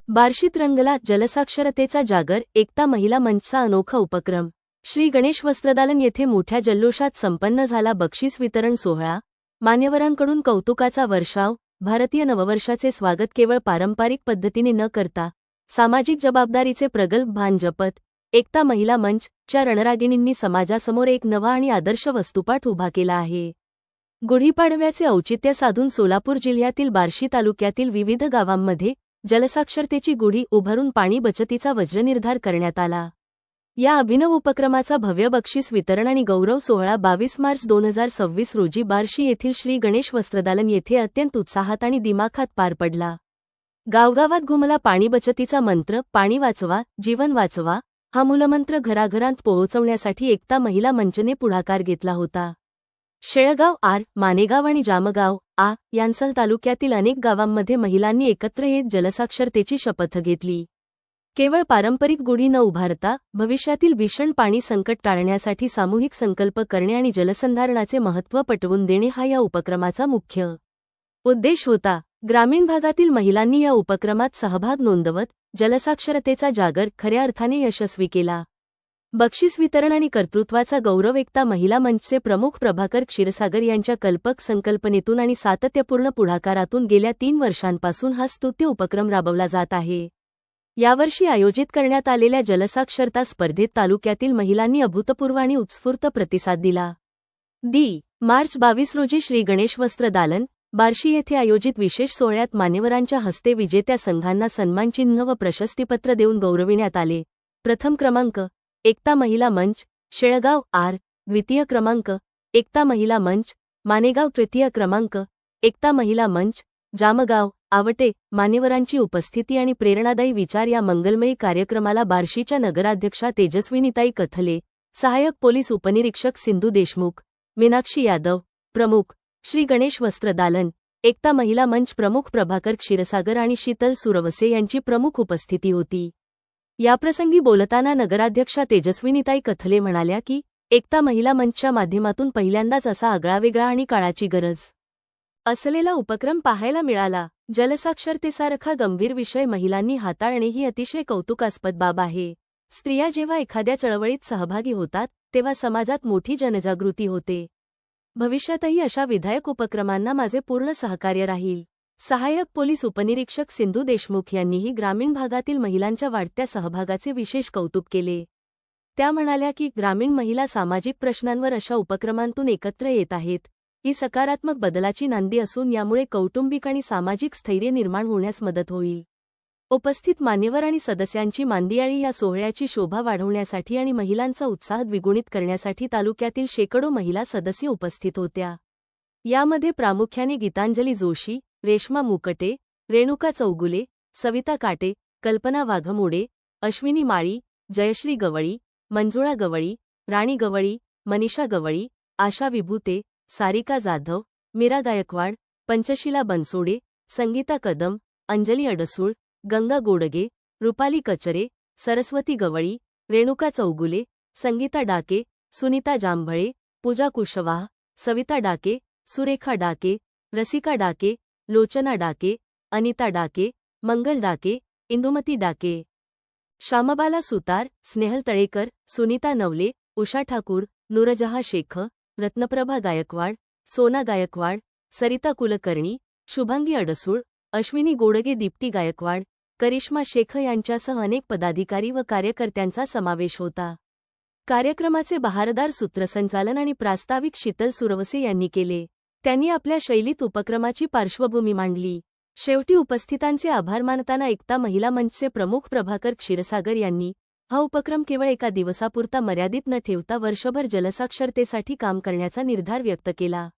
बार्शीत रंगला जलसाक्षरतेचा जागर, एकता महिला मंचचा अनोखा उपक्रम। श्री गणेश वस्त्रदालन येथे मोठ्या जल्लोषात संपन्न झाला बक्षीस वितरण सोहळा। मान्यवरांकडून कौतुकाचा वर्षाव। भारतीय नववर्षाचे स्वागत केवळ पारंपरिक पद्धतीने न करता सामाजिक जबाबदारीचे प्रगल्भ भान जपत एकता महिला मंच च्या रणरागिणींनी समाजासमोर एक नवा आणि आदर्श वस्तुपाठ उभा केला आहे। गुढीपाडव्याचे औचित्य साधून सोलापूर जिल्ह्यातील बार्शी तालुक्यातील विविध गावांमध्ये जलसाक्षरतेची गुढी उभारून पाणी बचतीचा वज्रनिर्धार करण्यात आला। या अभिनव उपक्रमाचा भव्य बक्षीस वितरण आणि गौरव सोहळा 22 मार्च 2026 रोजी बार्शी येथील श्री गणेश वस्त्रदालन येथे अत्यंत उत्साहात आणि दिमाखात पार पडला। गावगावात घुमला पाणी बचतीचा मंत्र। पाणी वाचवा, जीवन वाचवा हा मूलमंत्र घराघरांत पोहोचवण्यासाठी एकता महिला मंचने पुढाकार घेतला होता। शेळगाव आर, मानेगाव आणि जामगाव आ यांसह तालुक्यातील अनेक गावांमध्ये महिलांनी एकत्र येत जलसाक्षरतेची शपथ घेतली। केवळ पारंपरिक गुढी न उभारता भविष्यातील भीषण पाणी संकट टाळण्यासाठी सामूहिक संकल्प करणे आणि जलसंधारणाचे महत्त्व पटवून देणे हा या उपक्रमाचा मुख्य उद्देश होता। ग्रामीण भागातील महिलांनी या उपक्रमात सहभाग नोंदवत जलसाक्षरतेचा जागर खऱ्या अर्थाने यशस्वी केला। बक्षीस वितरण आणि कर्तृत्वाचा गौरव एकता महिला मंचचे प्रमुख प्रभाकर क्षीरसागर यांच्या कल्पक संकल्पनेतून आणि सातत्यपूर्ण पुढाकारातून गेल्या 3 वर्षांपासून हा स्तुत्य उपक्रम राबवला जात आहे। यावर्षी आयोजित करण्यात आलेल्या जलसाक्षरता स्पर्धेत तालुक्यातील महिलांनी अभूतपूर्व आणि उत्स्फूर्त प्रतिसाद दिला। मार्च 22 रोजी श्री गणेश वस्त्रदालन बार्शी येथे आयोजित विशेष सोहळ्यात मान्यवरांच्या हस्ते विजेत्या संघांना सन्मानचिन्ह व प्रशस्तीपत्र देऊन गौरविण्यात आले। प्रथम क्रमांक एकता महिला मंच शेळगाव आर, द्वितीय क्रमांक एकता महिला मंच मानेगाव, तृतीय क्रमांक एकता महिला मंच जामगाव आवटे। मान्यवरांची उपस्थिती आणि प्रेरणादायी विचार या मंगलमयी कार्यक्रमाला बार्शीच्या नगराध्यक्षा तेजस्विनीताई कथले, सहाय्यक पोलीस उपनिरीक्षक सिंधू देशमुख, मीनाक्षी यादव प्रमुख, श्री गणेश वस्त्रदालन एकता महिला मंच प्रमुख प्रभाकर क्षीरसागर आणि शीतल सुरवसे यांची प्रमुख उपस्थिती होती। याप्रसंगी बोलताना नगराध्यक्षा तेजस्विनीताई कथले म्हणाल्या की एकता महिला मंचच्या माध्यमातून पहिल्यांदाच असा आगळावेगळा आणि काळाची गरज असलेला उपक्रम पाहायला मिळाला। जलसाक्षरतेसारखा गंभीर विषय महिलांनी हाताळणे ही अतिशय कौतुकास्पद बाब आहे। स्त्रिया जेव्हा एखाद्या चळवळीत सहभागी होतात तेव्हा समाजात मोठी जनजागृती होते। भविष्यातही अशा विधायक उपक्रमांना माझे पूर्ण सहकार्य राहील। सहाय्यक पोलीस उपनिरीक्षक सिंधू देशमुख यांनीही ग्रामीण भागातील महिलांच्या वाढत्या सहभागाचे विशेष कौतुक केले। त्या म्हणाल्या की ग्रामीण महिला सामाजिक प्रश्नांवर अशा उपक्रमांतून एकत्र येत आहेत, ही सकारात्मक बदलाची नांदी असून यामुळे कौटुंबिक आणि सामाजिक स्थैर्य निर्माण होण्यास मदत होईल। उपस्थित मान्यवर आणि सदस्यांची मांदियाळी या सोहळ्याची शोभा वाढवण्यासाठी आणि महिलांचा उत्साह द्विगुणित करण्यासाठी तालुक्यातील शेकडो महिला सदस्य उपस्थित होत्या। यामध्ये प्रामुख्याने गीतांजली जोशी, रेश्मा मुकटे, रेणुका चौगुले, सविता काटे, कल्पना वाघमोडे, अश्विनी माळी, जयश्री गवळी, मंजुळा गवळी, राणी गवळी, मनीषा गवळी, आशा विभूते, सारिका जाधव, मीरा गायकवाड, पंचशीला बनसोडे, संगीता कदम, अंजली अडसूळ, गंगा गोडगे, रुपाली कचरे, सरस्वती गवळी, रेणुका चौगुले, संगीता डाके, सुनीता जांभळे, पूजा कुशवाह, सविता डाके, सुरेखा डाके, रसिका डाके, लोचना डाके, अनिता डाके, मंगल डाके, इंदुमती डाके, श्यामबाला सुतार, स्नेहल तळेकर, सुनीता नवले, उषा ठाकूर, नूरजहा शेख, रत्नप्रभा गायकवाड, सोना गायकवाड, सरिता कुलकर्णी, शुभांगी अडसूळ, अश्विनी गोडगे, दीप्ती गायकवाड, करिश्मा शेख यांच्यासह अनेक पदाधिकारी व कार्यकर्त्यांचा समावेश होता। कार्यक्रमाचे बहारदार सूत्रसंचालन आणि प्रास्ताविक शीतल सुरवसे यांनी केले। त्यांनी आपल्या शैलीत उपक्रमाची पार्श्वभूमी मांडली। शेवटी उपस्थितांचे आभार मानताना एकता महिला मंचचे प्रमुख प्रभाकर क्षीरसागर यांनी हा उपक्रम केवळ एका दिवसापुरता मर्यादित न ठेवता वर्षभर जलसाक्षरतेसाठी काम करण्याचा निर्धार व्यक्त केला।